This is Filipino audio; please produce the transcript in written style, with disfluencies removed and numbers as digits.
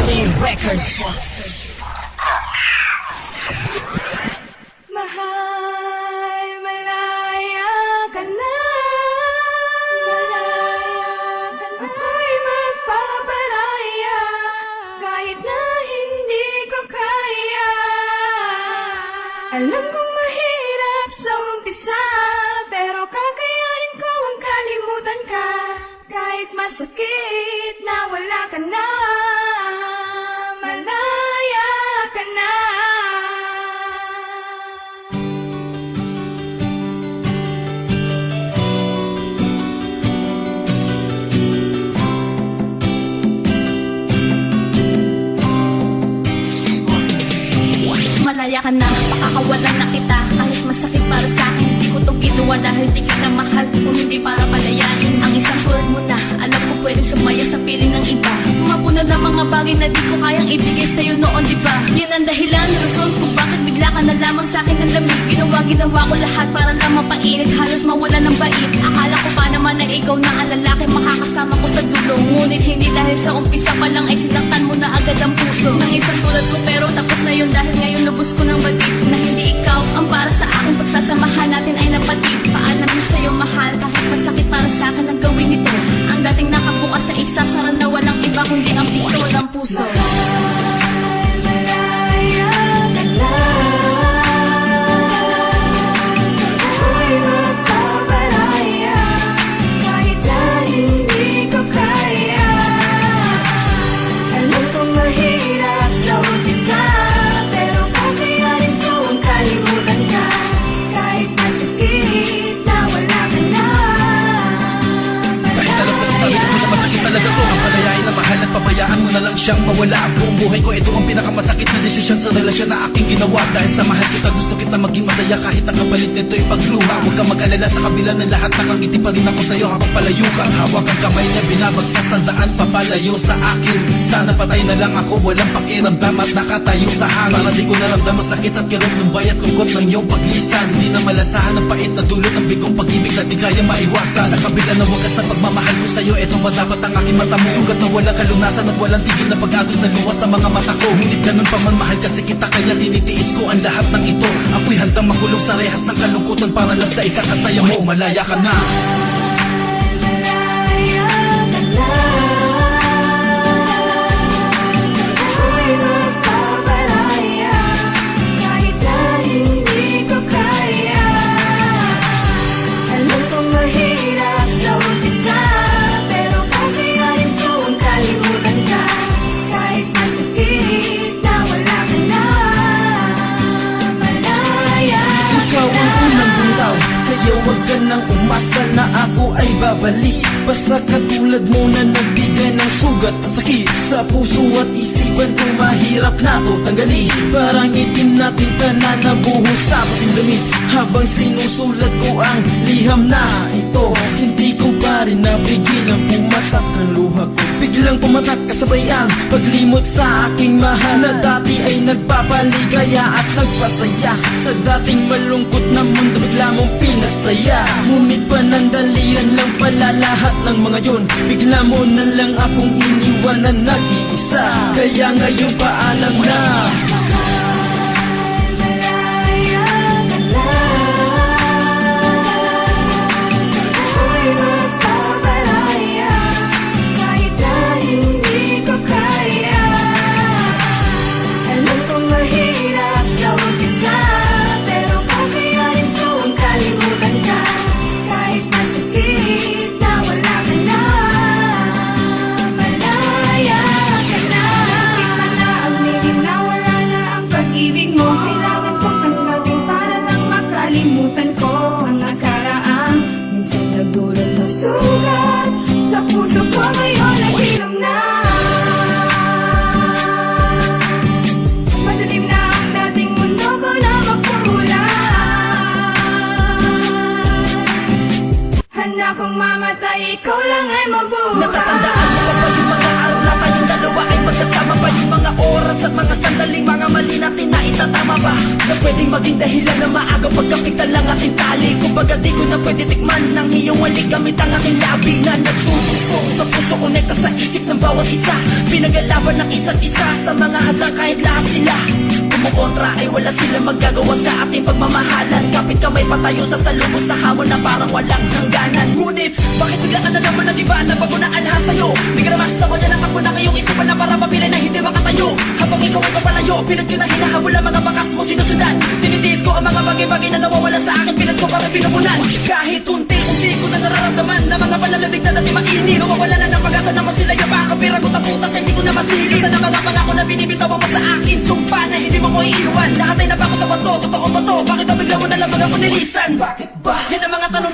Family Records. Mahal, malaya ka na. Ako'y magpaparaya kahit na hindi ko kaya. Alam kong mahirap sa umpisa, pero kakayanin ko ang kalimutan ka. Kahit masakit na wala ka na, malaya ka na. Malaya ka na, pakakawalan na kita. Kahit masakit para sa akin, di ko to ginawa dahil di kita mahal. Kung hindi para palayain ang isang tulad mo na alam ko pwedeng sumaya sa piling ng iba. Mapunod na mga bagay na di ko kayang ibigay sa'yo noon, di ba? Yan ang dahilan, rason kung bakit bigla ka na lamang sa'kin ng lamig. Ginawa ko lahat para lang mapainit, halos mawala ng bait. Akala ko pa naman na ikaw na ang lalaki makakasama ko sa dulo. Ngunit hindi dahil sa umpisa pa lang ay sinaktan mo na agad ang puso ng isang tulad ko, pero tapos na yun dahil ngayon lubos ko ng batid na hindi ikaw ang para sa akin. Pagsasamahan natin ay napatid. Paalam na sa'yo mahal, kahit masakit para sa akin ang gawin ito. Ang dating nakabukas sa isasara na walang iba kundi ang pito ng puso. Malaya ka na. Ako'y magpaparaya kahit na hindi ko kaya. Alam kong mahirap sa umpisa, pero kakayanin ko ang kalimutan ka. Kahit masakit na wala ka na, Kahit alam ko sa sarili ko na masakit talaga to, ang palayain na mahal at pabayaan mo na lang siyang mawala. Ang buong buhay ko, ito ang pinakamasakit na desisyon sa relasyon na aking ginawa. Dahil sa mahal kita, gusto kita maging masaya kahit ang kapalit nito ay pagluha. Huwag ka mag-alala, sa kabila ng lahat, nakangiti pa rin ako sa'yo habang palayo ka. Hawak ang kamay niya, binabagtas ang daan papalayo sa akin. Sana patay na lang ako, walang pakiramdam at nakatayo sa hangin. Para di ko naramdam ang sakit at kirot ng bayat kungkot ng iyong paglisan. Di na malasahan ang pait na dulot ng bigong pag-ibig na di kaya maiwasan. Sa kabila ng wagas na pagmamahal ko sa'yo, ito ba dapat ang aking mata mo? Sugat na walang kalunasan at walang tigil na pag-agos na luwas sa mga mata ko. Ngunit ganun pa man, mahal kasi kita, kaya tinitiis ko ang lahat ng ito. Ako'y handang makulong sa rehas ng kalungkutan para lang sa ikakasaya mo. Malaya ka na. malaya ka na. Ako'y magpaparaya kahit na hindi ko kaya. Alam kong mahirap sa umpisa, pero kakayanin ko ang kalimutan ka. Kahit masakit na wala ka na, malaya Ikaw ang unang bumitaw, kaya wag ka nang umasa na ako ay babalik. Basta katulad mo na nagbigay ng sugat at sakit sa puso at isipan ko, mahirap na to tanggalin. Parang itim natin tanan na buhos sa puting damit. Habang sinusulat ko ang liham na ito, hindi ko pa rin napigilang pumatak ang luha ko. Biglang pumatak kasabay ang paglimot sa aking mahal na dati ay nagpapaligaya at nagpasaya. Sa dating malungkot na mundo bigla mong pinasaya. Ngunit panandalian lang pala lahat ng mga yun. Bigla mo na lang akong iniwan na nag-iisa. Kaya ngayon paalam na. malaya ka na. Ako'y magpaparaya kahit na hindi ko kaya. Alam kong mahirap sa umpisa, pero kakayanin ko ang kalimutan ka. Kahit masakit na wala ka na, malaya ka na. Masakit man na ang niling na wala na ang pag-ibig mo. Kailangan kong tanggapin para lang makalimutan ko ang nakaraan. Minsan nagdulot ng sugat sa puso ko, ngayon ay hilom na. Madilim na ang dating mundo ko na magkulay. Handa kong mamatay, ikaw lang ay mabuhay. Natatandaan mo pa ba yung mga araw na tayong dalawa ay magkasama pa? Yung mga oras at mga sandaling mga mali natin na itatama. ba na pwedeng maging dahilan na maagang pagkapit lang ating tali? Kumbaga di ko na pwede tikman ng iyong walik gamit ang aking labi na nagtutupo sa puso, konekta sa isip ng bawat isa. Pinagalaban ng isa't isa sa mga hadlang kahit lahat sila kumukontra ay wala silang magagawa sa ating pagmamahalan. Kapit kamay patayo sa salubos sa hamon na parang walang hangganan. Ngunit bakit biglaan na naman na diba na bago na alha sa'yo? Di ka naman sa wala natakbo na ngayong isipan na para mapilay na hindi makatayo. Habang ikaw ay papalayo, pinag ko na hinahabol ang mga bakas mo sinusundan. Tinitiis ko ang mga bagay-bagay na nawawala sa akin, pinag ko para pinupunan. Kahit unti-unti ko na nararamdaman na mga palalamig na dati maini. Nawawala na ng pag-asa na masilaya pa kapiragot at putas ay hindi ko na masili. Sa mga pangako na binibitawan mo sa akin, sumpa na hindi mo ko iiwan. Lahat ay napako sa bato, totoo ba to? Bakit ba bigla mo na lang mga kunilisan? Bakit ba? Yan ang mga tanong